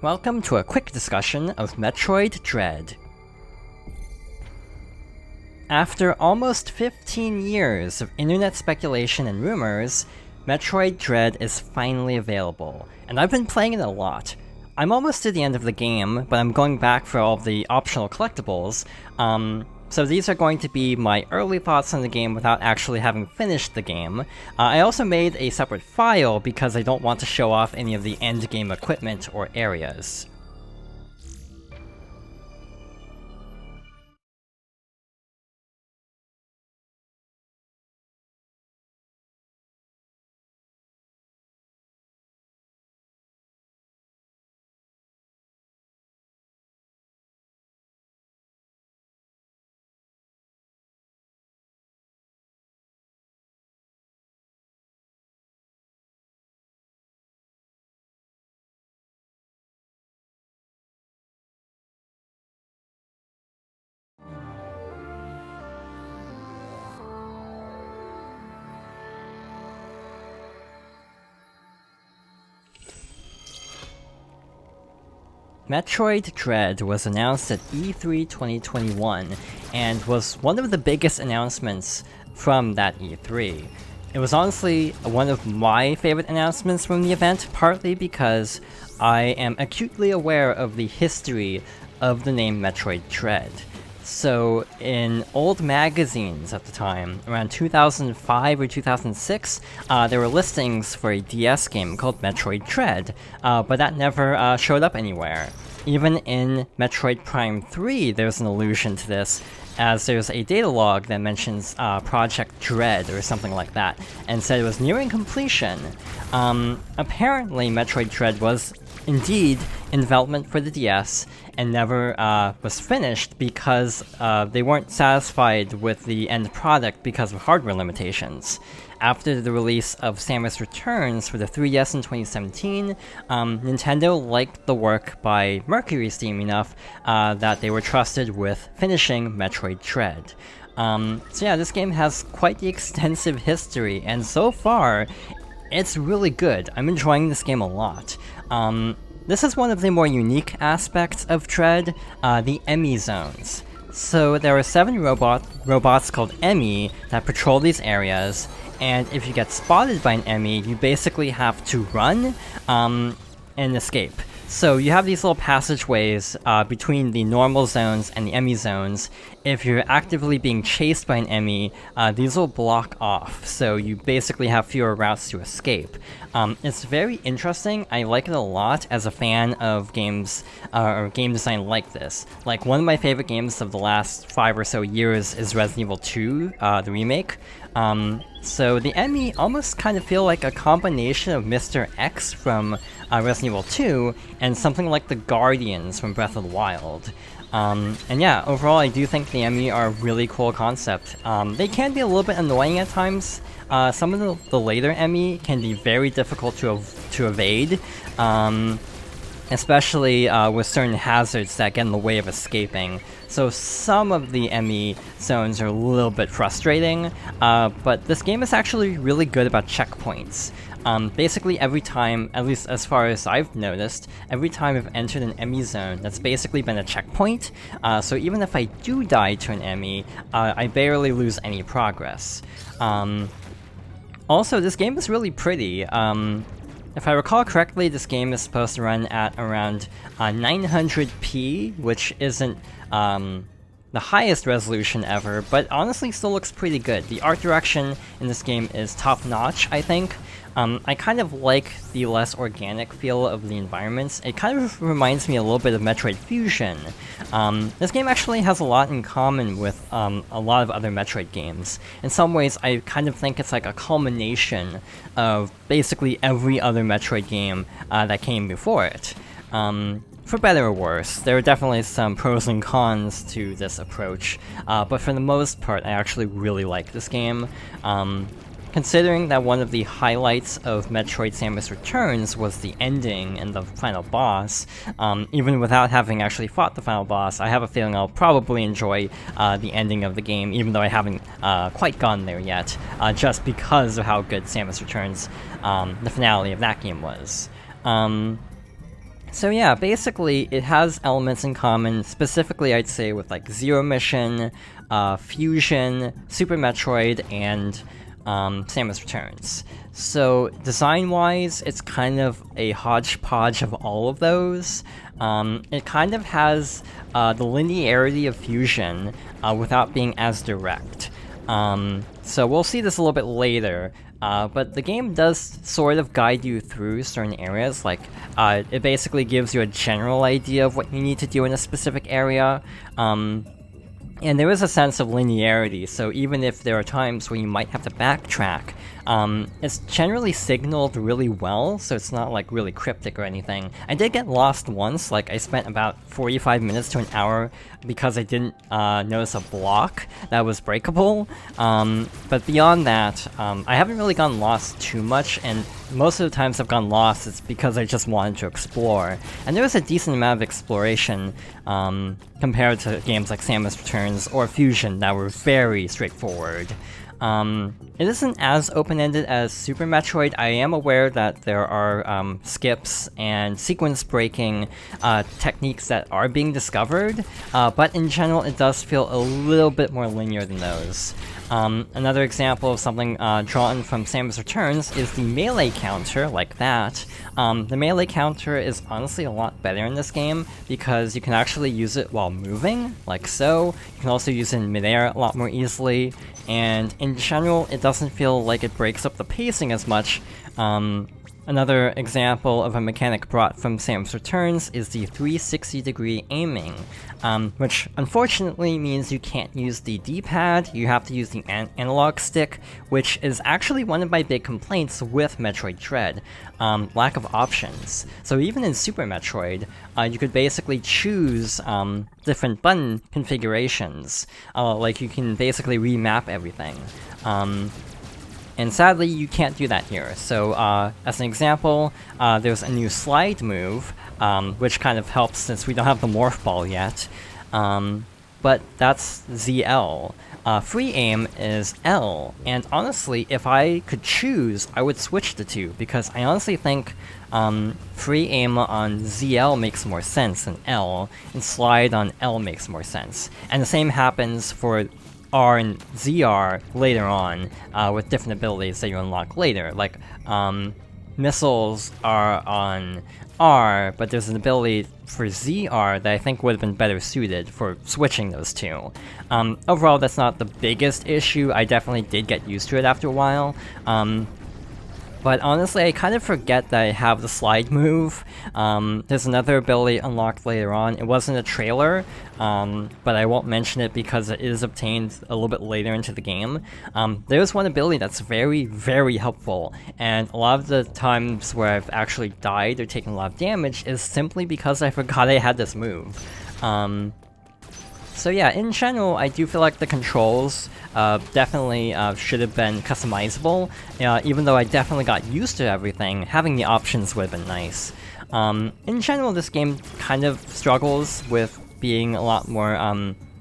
Welcome to a quick discussion of Metroid Dread. After almost 15 years of internet speculation and rumors, Metroid Dread is finally available, and I've been playing it a lot. I'm almost to the end of the game, but I'm going back for all of the optional collectibles, so these are going to be my early thoughts on the game without actually having finished the game. I also made a separate file because I don't want to show off any of the endgame equipment or areas. Metroid Dread was announced at E3 2021, and was one of the biggest announcements from that E3. It was honestly one of my favorite announcements from the event, partly because I am acutely aware of the history of the name Metroid Dread. So, in old magazines at the time, around 2005 or 2006, there were listings for a DS game called Metroid Dread, but that never showed up anywhere. Even in Metroid Prime 3, there's an allusion to this, as there's a data log that mentions Project Dread or something like that, and said it was nearing completion. Apparently, Metroid Dread was indeed in development for the DS, and never was finished because they weren't satisfied with the end product because of hardware limitations. After the release of Samus Returns for the 3DS in 2017, Nintendo liked the work by Mercury Steam enough that they were trusted with finishing Metroid Dread. So yeah, this game has quite the extensive history, and so far, it's really good. I'm enjoying this game a lot. This is one of the more unique aspects of Dread, the E.M.M.I zones. So there are 7 robots called E.M.M.I that patrol these areas, and if you get spotted by an E.M.M.I, you basically have to run and escape. So you have these little passageways between the normal zones and the E.M.M.I zones. If you're actively being chased by an E.M.M.I, these will block off, so you basically have fewer routes to escape. It's very interesting. I like it a lot as a fan of games or game design like this. Like, one of my favorite games of the last 5 or so years is Resident Evil 2, the remake. So the E.M.M.I almost kind of feel like a combination of Mr. X from Resident Evil 2 and something like the Guardians from Breath of the Wild. And yeah, overall I do think the E.M.M.I are a really cool concept. They can be a little bit annoying at times. Some of the later E.M.M.I can be very difficult to evade, especially with certain hazards that get in the way of escaping. So some of the E.M.M.I zones are a little bit frustrating, but this game is actually really good about checkpoints. Basically every time, at least as far as I've noticed, every time I've entered an E.M.M.I zone, that's basically been a checkpoint, so even if I do die to an E.M.M.I, I barely lose any progress. Also, this game is really pretty. If I recall correctly, this game is supposed to run at around 900p, which isn't the highest resolution ever, but honestly still looks pretty good. The art direction in this game is top-notch, I think. I kind of like the less organic feel of the environments. It kind of reminds me a little bit of Metroid Fusion. This game actually has a lot in common with a lot of other Metroid games. In some ways, I kind of think it's like a culmination of basically every other Metroid game that came before it. For better or worse, there are definitely some pros and cons to this approach, but for the most part, I actually really like this game. Considering that one of the highlights of Metroid Samus Returns was the ending and the final boss, even without having actually fought the final boss, I have a feeling I'll probably enjoy the ending of the game, even though I haven't quite gotten there yet, just because of how good Samus Returns, the finale of that game was. So yeah, basically it has elements in common, specifically I'd say with like Zero Mission, Fusion, Super Metroid, and Samus Returns. So design-wise, it's kind of a hodgepodge of all of those. It kind of has the linearity of Fusion without being as direct. So we'll see this a little bit later, but the game does sort of guide you through certain areas, like, it basically gives you a general idea of what you need to do in a specific area, and there is a sense of linearity, so even if there are times where you might have to backtrack, it's generally signaled really well, so it's not like really cryptic or anything. I did get lost once, like I spent about 45 minutes to an hour because I didn't notice a block that was breakable, but beyond that, I haven't really gone lost too much, and most of the times I've gone lost, it's because I just wanted to explore. And there was a decent amount of exploration compared to games like Samus Returns or Fusion that were very straightforward. It isn't as open-ended as Super Metroid. I am aware that there are skips and sequence-breaking techniques that are being discovered, but in general it does feel a little bit more linear than those. Another example of something drawn from Samus Returns is the melee counter, like that. The melee counter is honestly a lot better in this game, because you can actually use it while moving, like so. You can also use it in midair a lot more easily, and in general, it doesn't feel like it breaks up the pacing as much. Another example of a mechanic brought from Samus Returns is the 360-degree aiming, which unfortunately means you can't use the D-pad, you have to use the analog stick, which is actually one of my big complaints with Metroid Dread, lack of options. So even in Super Metroid, you could basically choose different button configurations, like you can basically remap everything. And sadly, you can't do that here. So, as an example, there's a new slide move, which kind of helps since we don't have the Morph Ball yet. But that's ZL. Free aim is L, and honestly, if I could choose, I would switch the two, because I honestly think free aim on ZL makes more sense than L, and slide on L makes more sense. And the same happens for R and ZR later on, with different abilities that you unlock later. Like, missiles are on R, but there's an ability for ZR that I think would have been better suited for switching those two. Overall, that's not the biggest issue. I definitely did get used to it after a while. But honestly, I kind of forget that I have the slide move. There's another ability unlocked later on. It wasn't a trailer, but I won't mention it because it is obtained a little bit later into the game. There's one ability that's very, very helpful, and a lot of the times where I've actually died or taken a lot of damage is simply because I forgot I had this move. So yeah, in general, I do feel like the controls definitely should have been customizable. Even though I definitely got used to everything, having the options would have been nice. In general, this game kind of struggles with being a lot more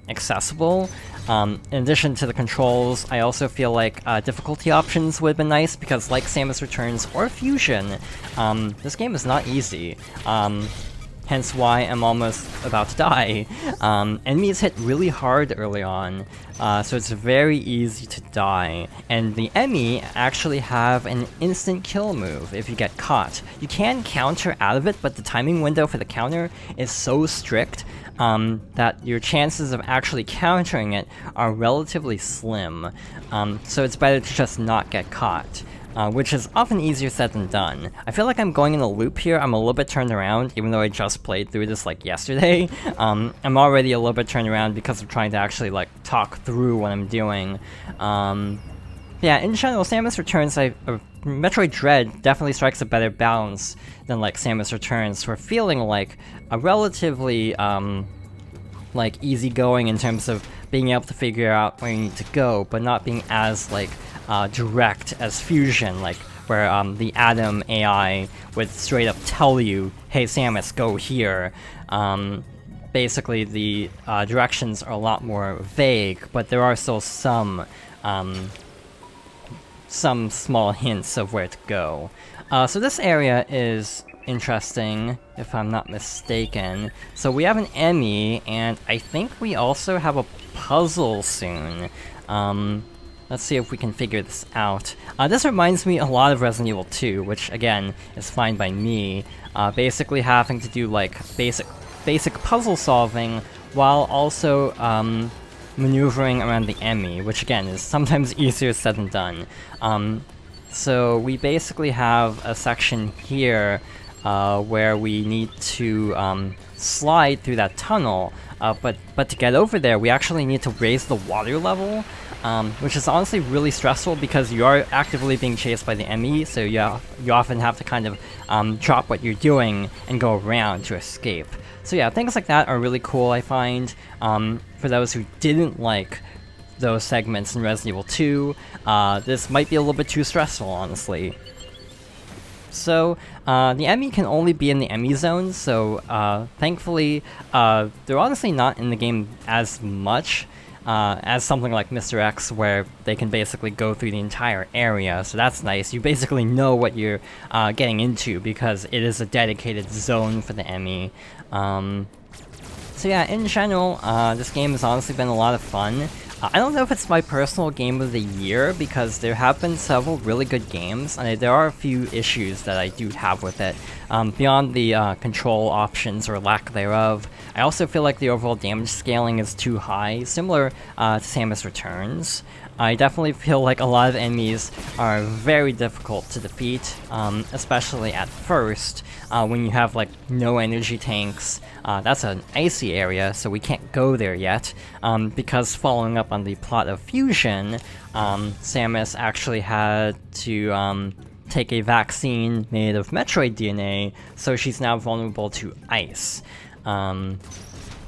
accessible. In addition to the controls, I also feel like difficulty options would have been nice, because like Samus Returns or Fusion, this game is not easy. Hence why I'm almost about to die. Enemies hit really hard early on, so it's very easy to die. And the E.M.M.I actually have an instant kill move if you get caught. You can counter out of it, but the timing window for the counter is so strict that your chances of actually countering it are relatively slim. So it's better to just not get caught. Which is often easier said than done. I feel like I'm going in a loop here. I'm a little bit turned around, even though I just played through this like yesterday. I'm already a little bit turned around because I'm trying to actually like talk through what I'm doing. Yeah, in general, Samus Returns, Metroid Dread definitely strikes a better balance than like Samus Returns for feeling like a relatively like easygoing in terms of being able to figure out where you need to go, but not being as like direct as Fusion, like where the Adam AI would straight up tell you, hey Samus, go here. Basically the directions are a lot more vague, but there are still some small hints of where to go. So this area is interesting, if I'm not mistaken. So we have an E.M.M.I, and I think we also have a puzzle soon. Let's see if we can figure this out. This reminds me a lot of Resident Evil 2, which again is fine by me. Basically having to do like basic puzzle solving while also maneuvering around the E.M.M.I, which again is sometimes easier said than done. So we basically have a section here where we need to slide through that tunnel, but to get over there we actually need to raise the water level, which is honestly really stressful because you are actively being chased by the E.M.M.I, so you often have to kind of drop what you're doing and go around to escape. So yeah, things like that are really cool, I find. For those who didn't like those segments in Resident Evil 2, this might be a little bit too stressful, honestly. So, the E.M.M.I can only be in the E.M.M.I zone, so thankfully, they're honestly not in the game as much as something like Mr. X, where they can basically go through the entire area, so that's nice. You basically know what you're getting into, because it is a dedicated zone for the E.M.M.I. So yeah, in general, this game has honestly been a lot of fun. I don't know if it's my personal game of the year, because there have been several really good games, and there are a few issues that I do have with it. Beyond the control options or lack thereof, I also feel like the overall damage scaling is too high, similar to Samus Returns. I definitely feel like a lot of enemies are very difficult to defeat, especially at first, when you have like no energy tanks. That's an icy area, so we can't go there yet, because following up on the plot of Fusion, Samus actually had to take a vaccine made of Metroid DNA, so she's now vulnerable to ice.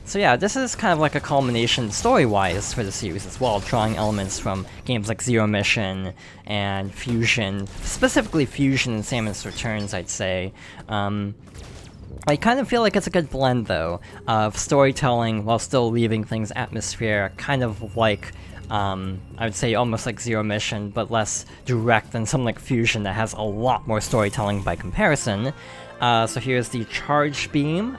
So yeah, this is kind of like a culmination story-wise for the series as well, drawing elements from games like Zero Mission and Fusion, specifically Fusion and Samus Returns, I'd say. I kind of feel like it's a good blend, though, of storytelling while still leaving things atmospheric, kind of like, I would say almost like Zero Mission, but less direct than something like Fusion that has a lot more storytelling by comparison. So here's the Charge Beam.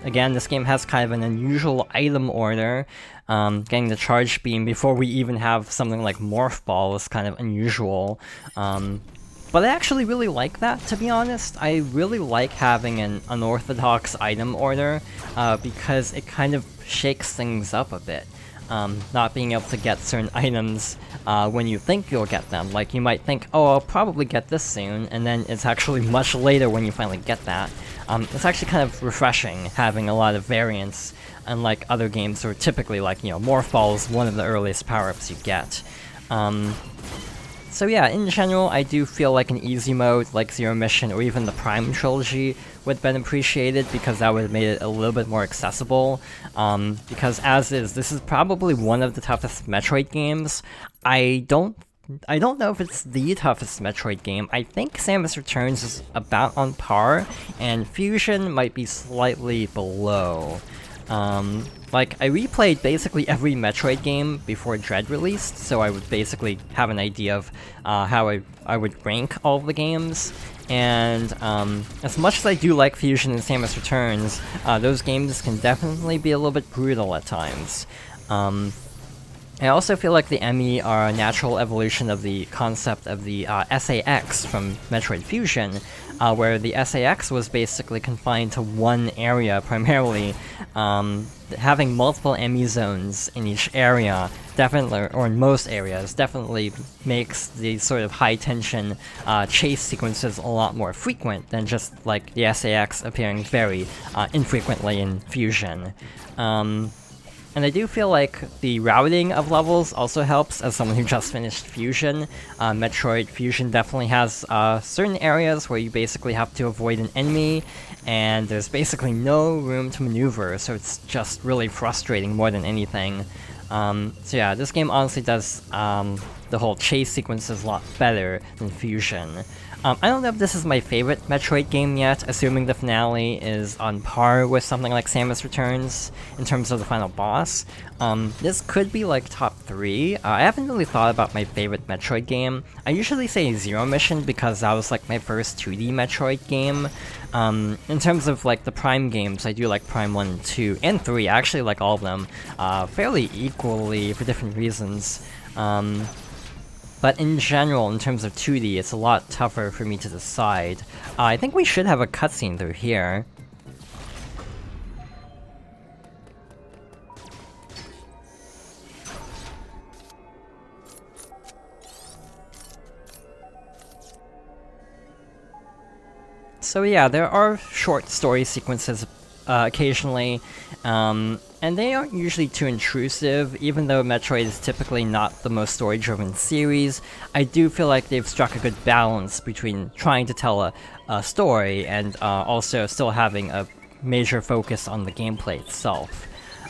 Again, this game has kind of an unusual item order. Getting the Charge Beam before we even have something like Morph Ball is kind of unusual. But I actually really like that, to be honest. I really like having an unorthodox item order, because it kind of shakes things up a bit. Not being able to get certain items when you think you'll get them. Like, you might think, oh, I'll probably get this soon, and then it's actually much later when you finally get that. It's actually kind of refreshing having a lot of variance, unlike other games where typically, like, you know, Morph Ball is one of the earliest power-ups you get. So yeah, in general, I do feel like an easy mode, like Zero Mission or even the Prime Trilogy, would have been appreciated, because that would have made it a little bit more accessible. Because as is, this is probably one of the toughest Metroid games. I don't know if it's the toughest Metroid game. I think Samus Returns is about on par, and Fusion might be slightly below. Like, I replayed basically every Metroid game before Dread released, so I would basically have an idea of how I would rank all of the games. And as much as I do like Fusion and Samus Returns, those games can definitely be a little bit brutal at times. I also feel like the E.M.M.I are a natural evolution of the concept of the SAX from Metroid Fusion, where the SAX was basically confined to one area primarily. Having multiple E.M.M.I zones in each area, definitely, or in most areas, definitely makes the sort of high-tension chase sequences a lot more frequent than just like the SAX appearing very infrequently in Fusion. And I do feel like the routing of levels also helps, as someone who just finished Fusion. Metroid Fusion definitely has certain areas where you basically have to avoid an enemy, and there's basically no room to maneuver, so it's just really frustrating more than anything. So yeah, this game honestly does the whole chase sequences a lot better than Fusion. I don't know if this is my favorite Metroid game yet, assuming the finale is on par with something like Samus Returns in terms of the final boss. This could be like top 3. I haven't really thought about my favorite Metroid game. I usually say Zero Mission because that was like my first 2D Metroid game. In terms of like the Prime games, I do like Prime 1 and 2, and 3, I actually like all of them, fairly equally for different reasons. But in general, in terms of 2D, it's a lot tougher for me to decide. I think we should have a cutscene through here. So yeah, there are short story sequences occasionally, and they aren't usually too intrusive. Even though Metroid is typically not the most story-driven series, I do feel like they've struck a good balance between trying to tell a story and also still having a major focus on the gameplay itself.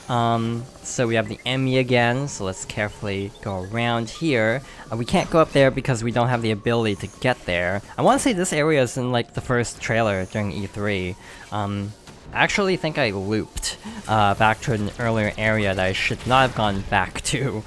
So we have the E.M.M.I again, so let's carefully go around here. We can't go up there because we don't have the ability to get there. I want to say this area is in like the first trailer during E3. I actually think I looped back to an earlier area that I should not have gone back to,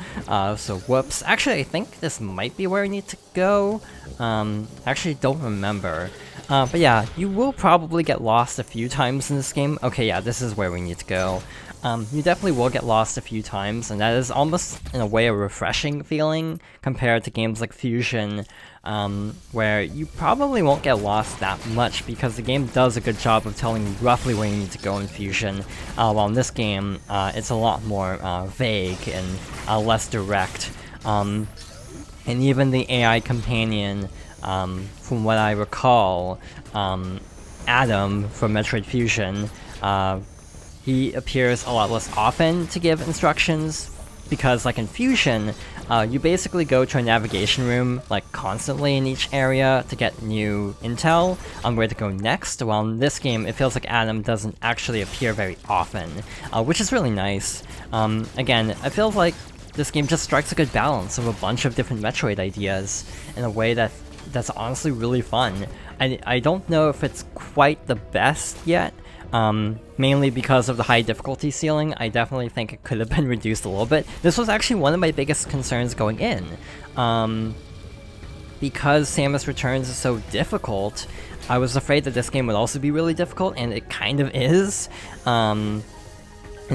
so whoops. Actually, I think this might be where I need to go. Actually don't remember. But yeah, you will probably get lost a few times in this game. Okay, yeah, this is where we need to go. You definitely will get lost a few times, and that is almost, in a way, a refreshing feeling compared to games like Fusion, where you probably won't get lost that much because the game does a good job of telling you roughly where you need to go in Fusion, while in this game, it's a lot more vague and less direct. And even the AI companion, from what I recall, Adam from Metroid Fusion, he appears a lot less often to give instructions, because like in Fusion, you basically go to a navigation room like constantly in each area to get new intel on where to go next, while in this game it feels like Adam doesn't actually appear very often, which is really nice. Again, I feel like this game just strikes a good balance of a bunch of different Metroid ideas in a way that's honestly really fun. I don't know if it's quite the best yet, mainly because of the high difficulty ceiling. I definitely think it could have been reduced a little bit. This was actually one of my biggest concerns going in. Because Samus Returns is so difficult, I was afraid that this game would also be really difficult, and it kind of is. And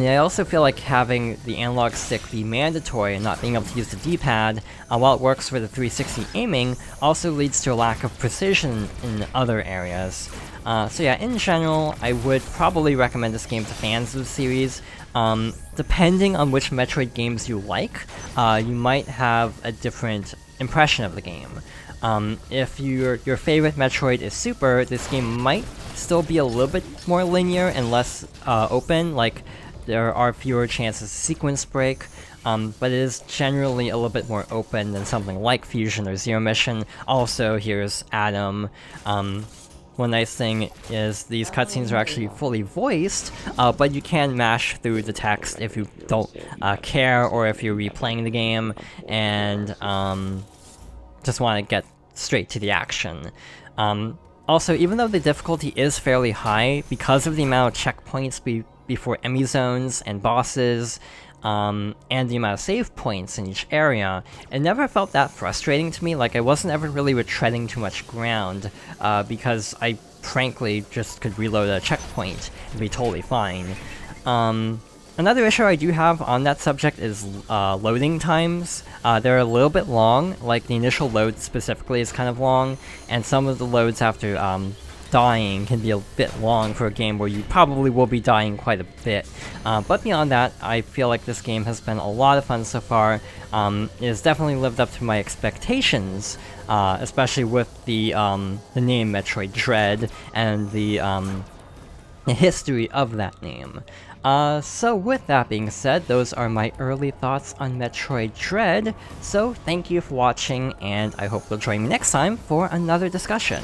I also feel like having the analog stick be mandatory and not being able to use the D-pad, while it works for the 360 aiming, also leads to a lack of precision in other areas. So yeah, in general, I would probably recommend this game to fans of the series. Depending on which Metroid games you like, you might have a different impression of the game. If your favorite Metroid is Super, this game might still be a little bit more linear and less open, like there are fewer chances to sequence break, but it is generally a little bit more open than something like Fusion or Zero Mission. Also, here's Adam. One nice thing is these cutscenes are actually fully voiced, but you can mash through the text if you don't care, or if you're replaying the game and just want to get straight to the action. Also, even though the difficulty is fairly high, because of the amount of checkpoints before E.M.M.I zones and bosses, and the amount of save points in each area, it never felt that frustrating to me. Like, I wasn't ever really retreading too much ground, because I frankly just could reload a checkpoint and be totally fine. Another issue I do have on that subject is loading times. They're a little bit long, like the initial load specifically is kind of long, and some of the loads after dying can be a bit long for a game where you probably will be dying quite a bit. But beyond that, I feel like this game has been a lot of fun so far. It has definitely lived up to my expectations, especially with the name Metroid Dread and the history of that name. So with that being said, those are my early thoughts on Metroid Dread. So thank you for watching, and I hope you'll join me next time for another discussion.